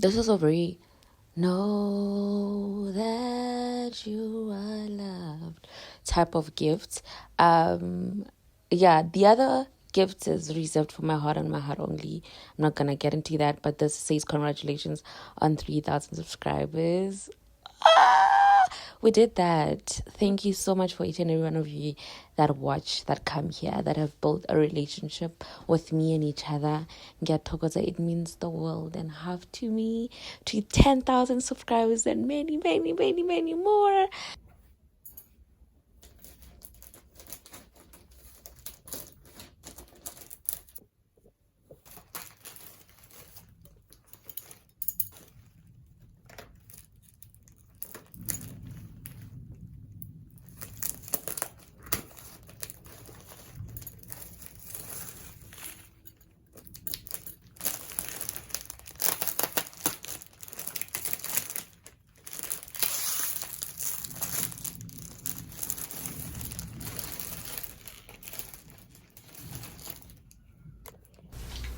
This is a very know that you are loved type of gift. Yeah, the other gift is reserved for my heart and my heart only. I'm not gonna get into that, but this says congratulations on 3,000 subscribers. We did that. Thank you so much for each and every one of you that watch, that come here, that have built a relationship with me and each other. Ngiyathokoza, it means the world and half to me, to 10,000 subscribers and many, many, many, many more.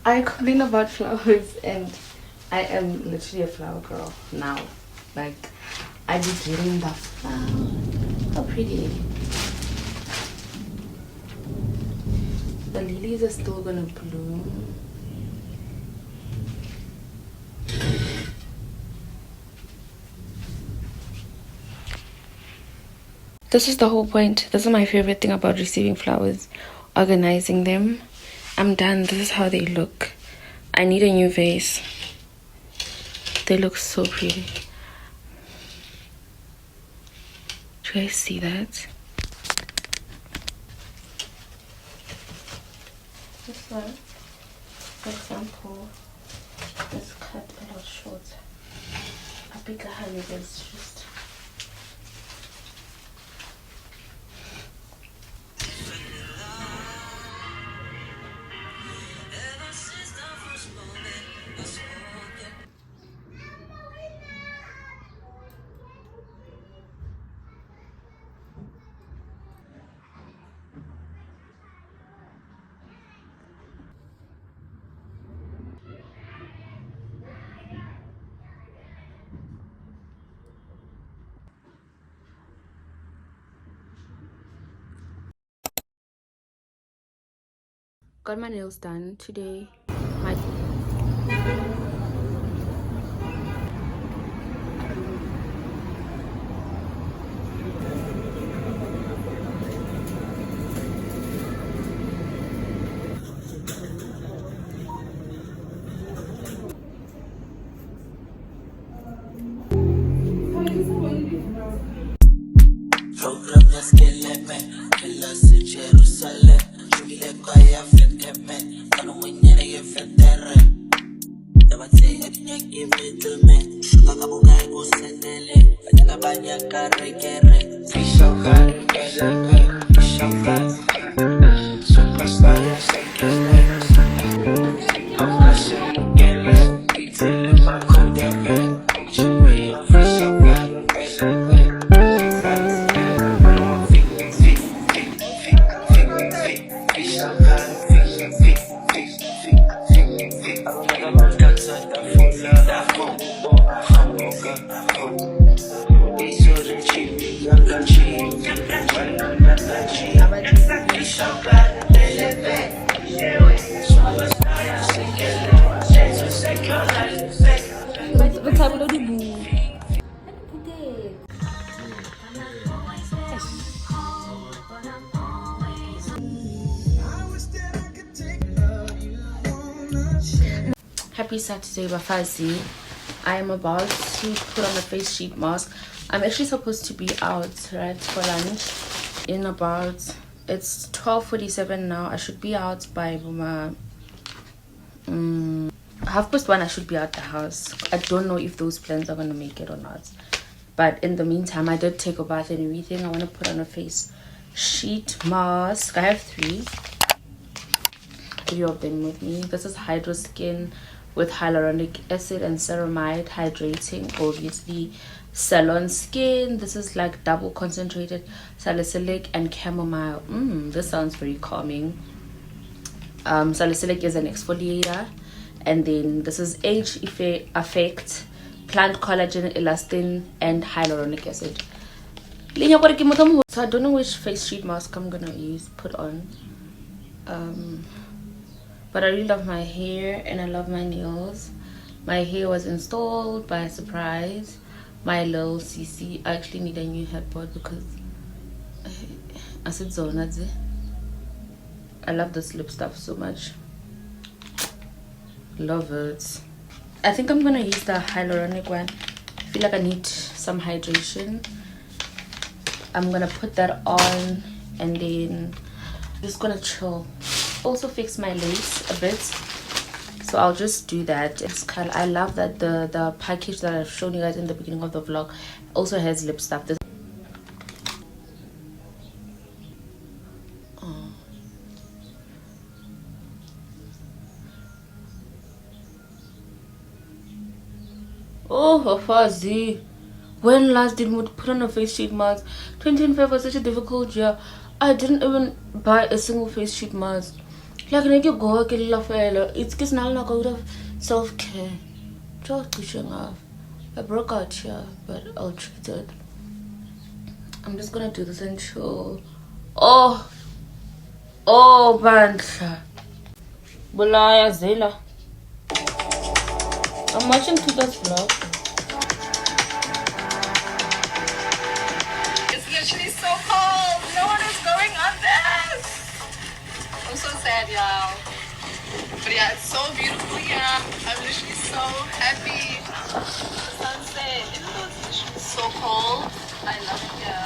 I complain about flowers and I am literally a flower girl now. Like, I be getting the flower. How pretty. The lilies are still gonna bloom. This is the whole point. This is my favorite thing about receiving flowers. Organizing them. I'm done. This is how they look. I need a new vase. They look so pretty. Do you guys see that? This one, for example, is cut a lot short. A bigger honey is just. Got my nails done today. My Happy Saturday, Bafazi. I am about to put on a face sheet mask. I'm actually supposed to be out, right, for lunch in about, it's 12:47 now. I should be out by 1:30. I should be out the house. I don't know if those plans are gonna make it or not, but in the meantime, I did take a bath and everything. I want to put on a face sheet mask. I have 3 of them with me. This is Hydro Skin with hyaluronic acid and ceramide, hydrating, obviously. Salon Skin, this is like double concentrated salicylic and chamomile. This sounds very calming. Salicylic is an exfoliator And then this is age effect, plant collagen, elastin, and hyaluronic acid. So I don't know which face sheet mask I'm gonna put on. But I really love my hair and I love my nails. My hair was installed by surprise. My little CC. I actually need a new headboard because I said Zonadze. I love this lip stuff so much. Love it. I think I'm gonna use the hyaluronic one. I feel like I need some hydration. I'm gonna put that on and then just gonna chill. Also fix my lace a bit, so I'll just do that. I love that the package that I've shown you guys in the beginning of the vlog also has lip stuff. Oh, Hafazi, when last did we put on a face sheet mask? 2025 was such a difficult year. I didn't even buy a single face sheet mask. Like, you go, it's just not out of self-care. Just pushing off. I broke out here, but I'll treat it. I'm just gonna do this and chill. Oh, Bandla. Bulaya Zela. I'm watching Tuta's vlog. It's literally so cold. No one is going on this. I'm so sad, y'all. But yeah, it's so beautiful here. I'm literally so happy. The sunset, even though it's literally so cold, I love it here.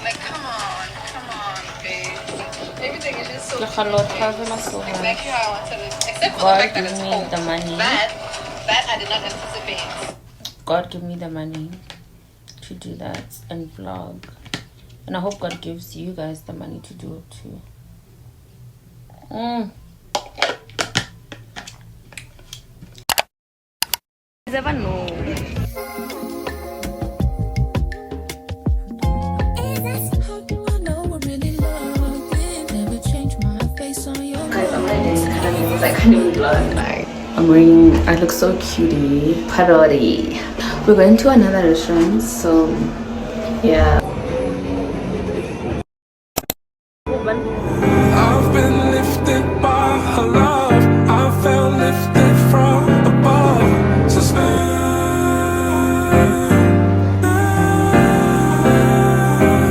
Like, come on, babe. Everything is just so beautiful. Exactly how I wanted it. Except for the fact that it's cold. The money. That I did not anticipate. God give me the money to do that and vlog. And I hope God gives you guys the money to do it too. Never know. I look so cutie, parody. We're going to another restaurant, so yeah. I've been lifted by her love. I felt lifted from above.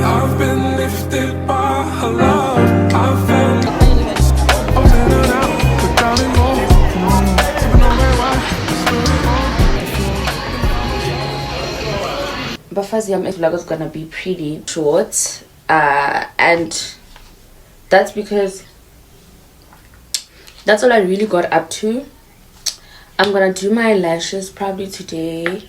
I've been lifted by her love. I felt I was in and out, but drowning more. Sipping on red wine, But first, this vlog is gonna be pretty short, and that's because that's all I really got up to. I'm gonna do my lashes probably today,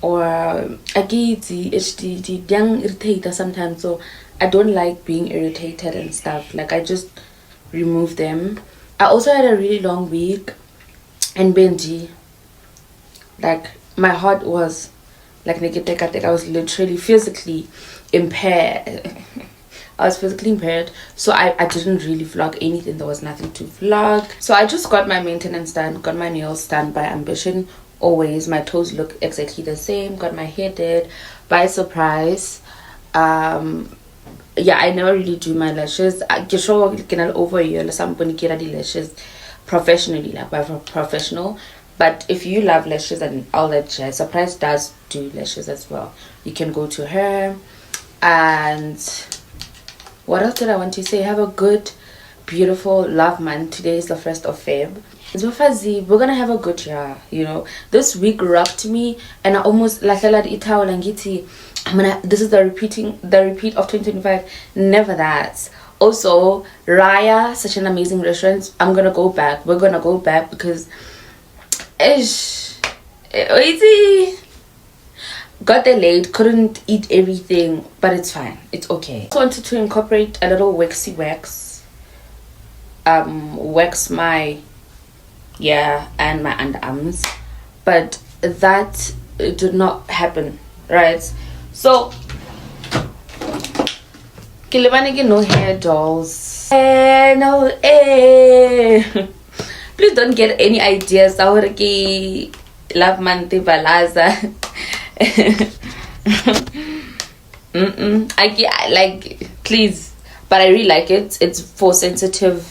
or I get the young irritator sometimes, so I don't like being irritated and stuff. Like, I just remove them. I also had a really long week in Benji. Like, my heart was like I was literally physically impaired. I was physically impaired, so I didn't really vlog anything. There was nothing to vlog, so I just got my maintenance done, got my nails done by Ambition. Always my toes look exactly the same. Got my hair did by surprise. Yeah, I never really do my lashes. I get sure over here I'm gonna get the lashes professionally, like by a professional. But if you love lashes and all that jazz, Surprise does do lashes as well. You can go to her. And what else did I want to say? Have a good, beautiful love month. Today is the 1st of Feb. We're gonna have a good year, you know. This week rocked me, and I almost like this is the repeat of 2025. Never that. Also, Raya, such an amazing restaurant. I'm gonna go back. We're gonna go back because got there late, couldn't eat everything, but it's fine, it's okay. I wanted to incorporate a little waxy wax, wax my and my underarms, but that did not happen, right? So no hair dolls, no please don't get any ideas. Love month balaza. I like, please, but I really like it. It's for sensitive.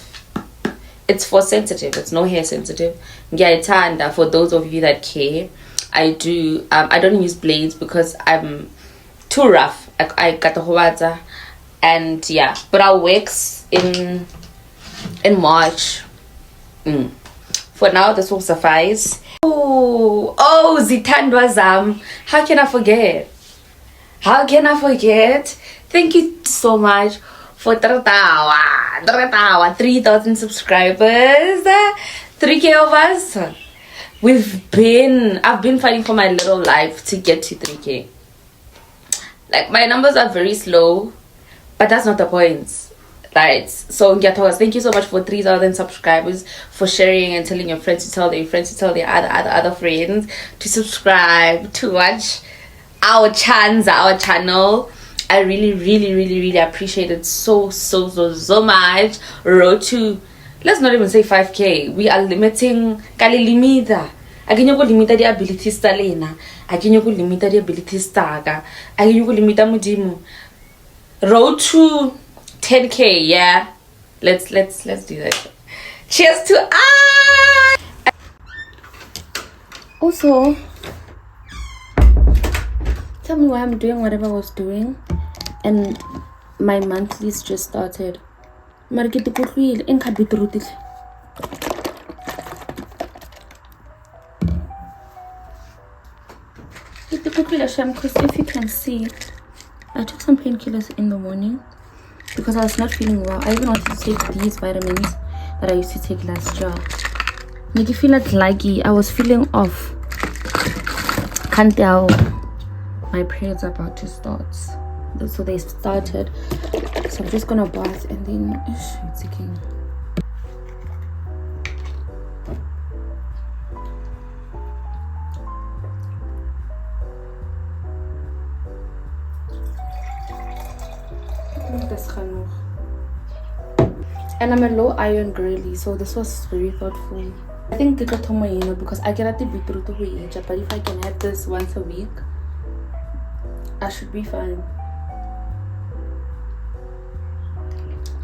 It's no hair sensitive. Yeah, for those of you that care, I do. I don't use blades because I'm too rough. I got the howaza, and yeah, but I'll wax in March. For now, this will suffice. Oh, zithandwa zam. How can I forget? Thank you so much for 3,000 subscribers. 3K of us. I've been fighting for my little life to get to 3K. Like, my numbers are very slow, but that's not the point. Right? So thank you so much for 3,000 subscribers, for sharing and telling your friends to tell their friends to tell their other friends to subscribe, to watch our channel. I really appreciate it so much. Road to, let's not even say 5K. We are limiting limita. Akinyo go limita di abilities tsa lena. Akinyo go limita di abilities tsa. Akinyo go limita modimo. Road to 10K, yeah. Let's do that. Cheers to us. Also, tell me why I'm doing whatever I was doing, and my monthlies just started. Because if you can see, I took some painkillers in the morning because I was not feeling well. I even wanted to take these vitamins that I used to take last year. Make you feel like laggy. I was feeling off. Can't tell. My periods are about to start. So they started. So I'm just gonna bath and then it's again. And I'm a low iron girly, so this was very thoughtful. I think the katomo, because I cannot be through to age, but if I can have this once a week, I should be fine.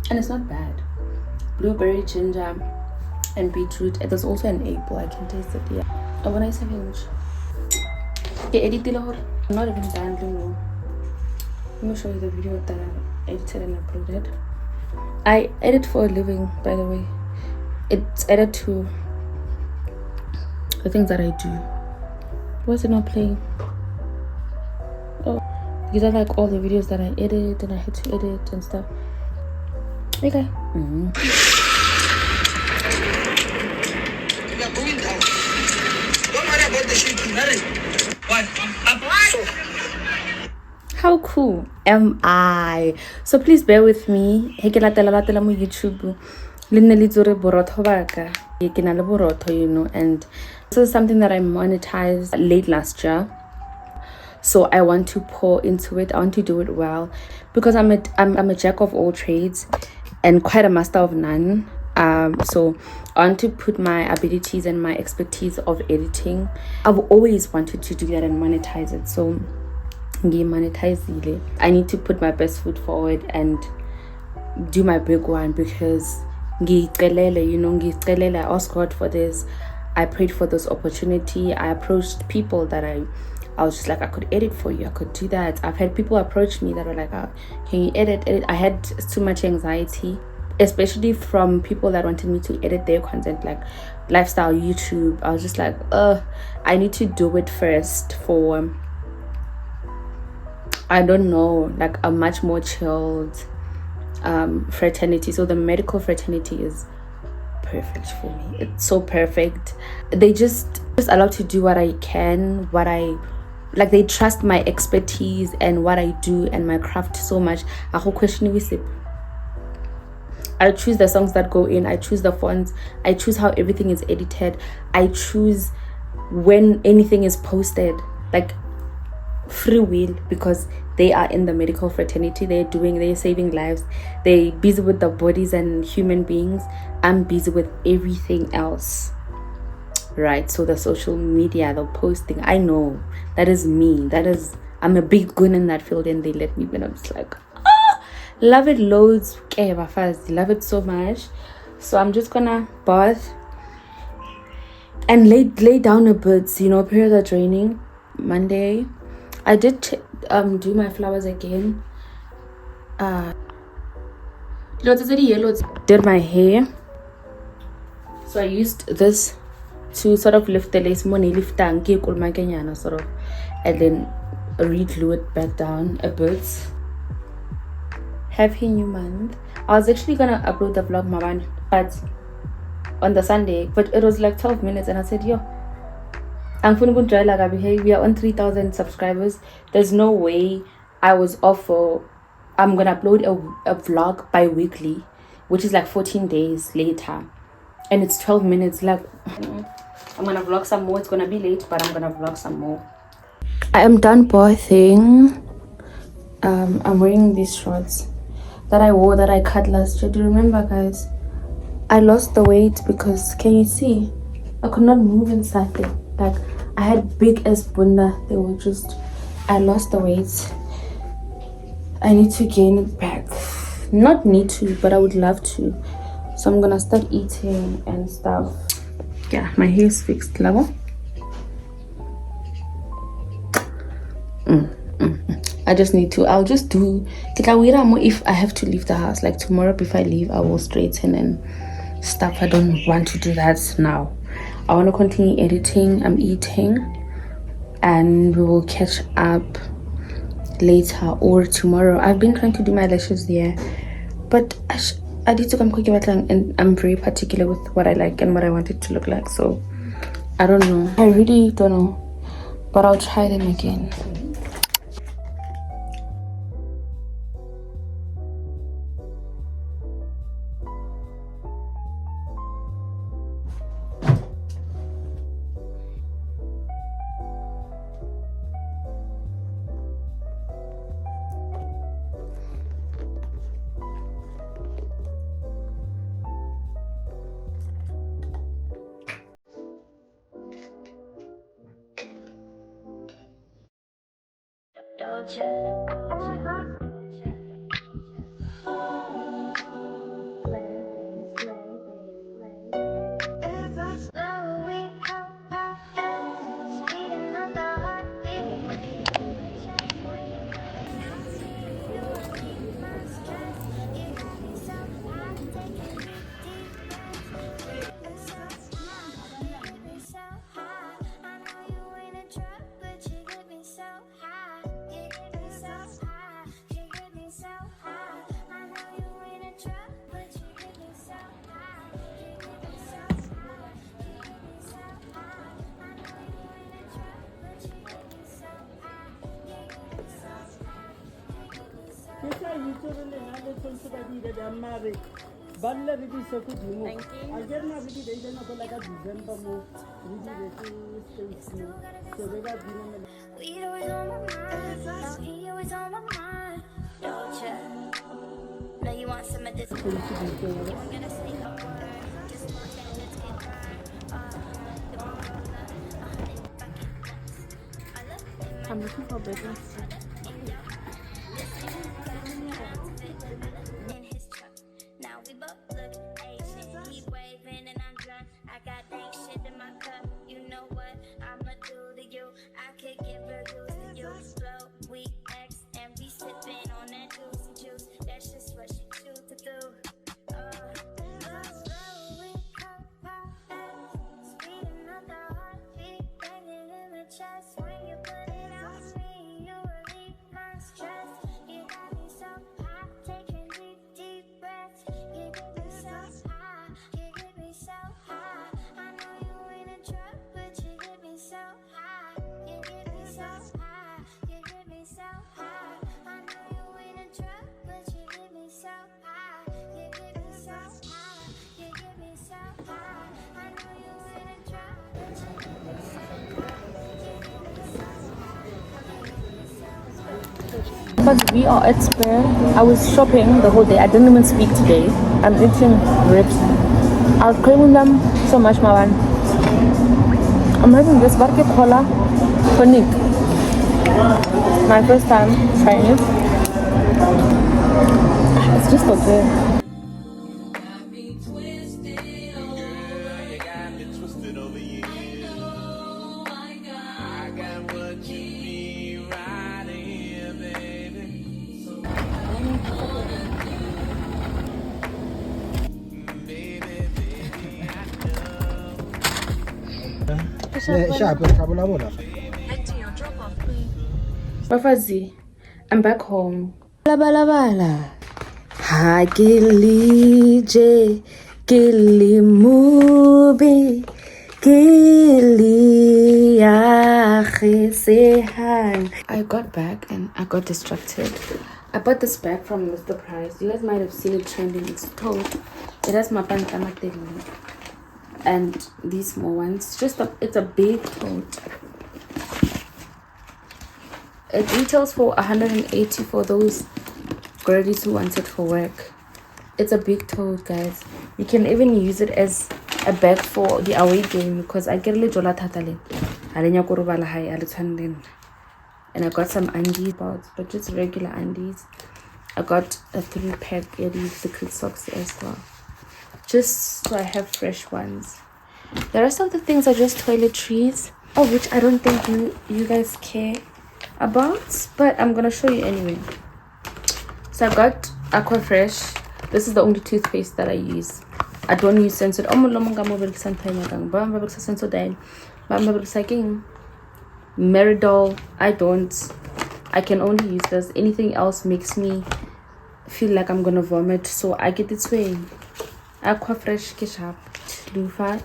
And it's not bad. Blueberry, ginger, and beetroot. There's also an apple. I can taste it. Yeah. I want to say I'm not even done. Let me show you the video that I edited and uploaded. I edit for a living, by the way. It's edited to the things that I do. Why is it not playing? Oh, these are like all the videos that I edit and I had to edit and stuff. Okay. We are going down. Don't worry about the shit. How cool am I? So please bear with me. Latela mo YouTube. You know, and this is something that I monetized late last year. So I want to pour into it. I want to do it well because I'm a jack of all trades and quite a master of none. So I want to put my abilities and my expertise of editing. I've always wanted to do that and monetize it. So I need to put my best foot forward and do my big one because I asked God for this. I prayed for this opportunity. I approached people that I was just like, I could edit for you, I could do that. I've had people approach me that were like, can you edit? I had too much anxiety, especially from people that wanted me to edit their content, like lifestyle YouTube. I was just like, I need to do it first for I don't know, like a much more chilled fraternity. So the medical fraternity is perfect for me. It's so perfect. They just allow to do what I can, they trust my expertise and what I do and my craft so much. I choose the songs that go in, I choose the fonts, I choose how everything is edited, I choose when anything is posted. Like free will, because they are in the medical fraternity. They're saving lives. They're busy with the bodies and human beings. I'm busy with everything else, right? So the social media, the posting, I know that is me. I'm a big gun in that field, and they let me be. I'm just like, love it loads. Okay, love it so much. So I'm just gonna bath and lay down a bit. You know, periods are draining. Monday I did do my flowers again. Did my hair. So I used this to sort of lift the lace money, lift sort of, and then re-glue it back down a bit. Happy new month. I was actually gonna upload the vlog, Maman, but on the Sunday, but it was like 12 minutes, and I said, yo, I'm gonna try like we are on 3,000 subscribers. There's no way I was off for. I'm gonna upload a vlog bi-weekly, which is like 14 days later, and it's 12 minutes. Like, I'm gonna vlog some more. It's gonna be late, but I'm gonna vlog some more. I am done bathing. I'm wearing these shorts that I wore, that I cut last year. Do you remember, guys? I lost the weight because, can you see? I could not move inside there. Like, I had big ass bunda. They were just, I lost the weight. I need to gain it back. Not need to, but I would love to. So I'm gonna start eating and stuff. Yeah, my hair is fixed, level. I just need to. I'll just do. If I have to leave the house, like tomorrow, before I leave, I will straighten and stuff. I don't want to do that now. I want to continue editing. I'm eating, and we will catch up later or tomorrow. I've been trying to do my lashes there, but I need to come quick, and I'm very particular with what I like and what I want it to look like. So I don't know. I really don't know, but I'll try them again. I'm looking for business. Now we both look Asian. He waving and I'm drunk. I got dank shit in my cup. You know what I'ma do to you? I could give reviews to you. Blow, we X and we sipping on that juice. That's just what she choose to do. Speeding up the heartbeat, banging in the chest. When you put it on me, you really But we are at Spare. I was shopping the whole day. I didn't even speak today. I'm eating ribs. I was craving them so much, my man. I'm having this barke cola tonic. My first time trying it. It's just okay. Bafazi, I'm back home. Bala bala. Ha gilije, gili mubi, gili sehan. I got back and I got distracted. I bought this bag from Mr. Price. You guys might have seen it trending. It's tote. It has my pantama and these small ones. It's a big tote. It retails for 180 for those girlies who want it for work. It's a big tote, guys. You can even use it as a bag for the away game because I get a little tatale. And I got some undies, but just regular undies. I got a 3-pack of these secret socks as well, just so I have fresh ones. The rest of the things are just toiletries, of which I don't think you guys care about, but I'm gonna show you anyway. So I got Aqua Fresh. This is the only toothpaste that I use. I don't use Sensodyne. Meridol, I don't. I can only use this. Anything else makes me feel like I'm gonna vomit, so I get this way. Aqua Fresh ke sharp.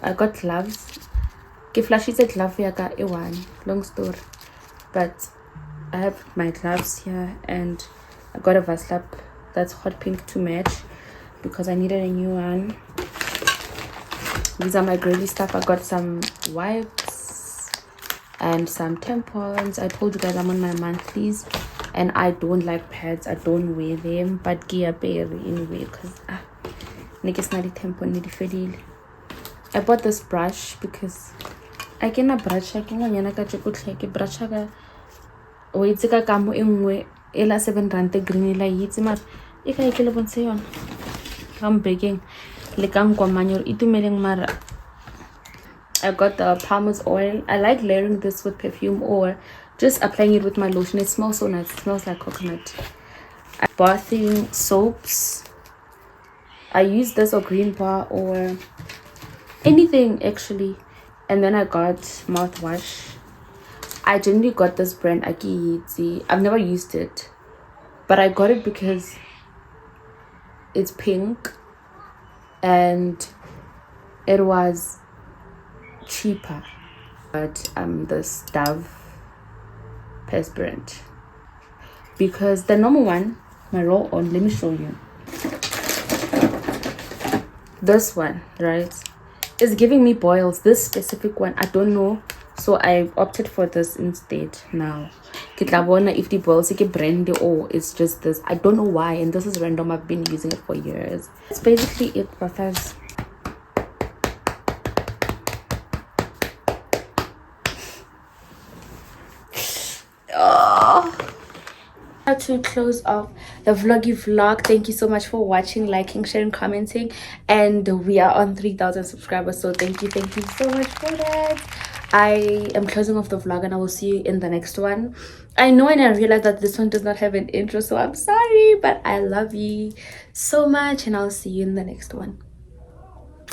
I got gloves. Ke flashy a glove yaka one. Long story, but I have my gloves here, and I got a Vaslap that's hot pink to match because I needed a new one. These are my girly stuff. I got some wipes and some tampons. I told you guys I'm on my monthlies and I don't like pads. I don't wear them, but gear bear anyway because I bought this brush because I can brush I can brush o itse ka kamo engwe ela 7 rand green la itse mar e ka ikele bontshe yona I'm begging le kang kwa manyor itumeleng mara. I got the Palmer's oil. I like layering this with perfume or just applying it with my lotion. It smells so nice. It smells like coconut. Bathing soaps. I use this or green bar or anything actually. And then I got mouthwash. I generally got this brand Aki. I've never used it, but I got it because it's pink and it was cheaper. But this Dove perspirant because the normal one, my roll on, let me show you. This one, right, is giving me boils. This specific one, I don't know, so I opted for this instead. Now if the boils brand or it's just this, I don't know why, and this is random. I've been using it for years. It's basically it, because to close off the vlog. Thank you so much for watching, liking, sharing, commenting, and we are on 3,000 subscribers, so thank you so much for that. I am closing off the vlog and I will see you in the next one. I know, and I realized that this one does not have an intro, so I'm sorry, but I love you so much and I'll see you in the next one.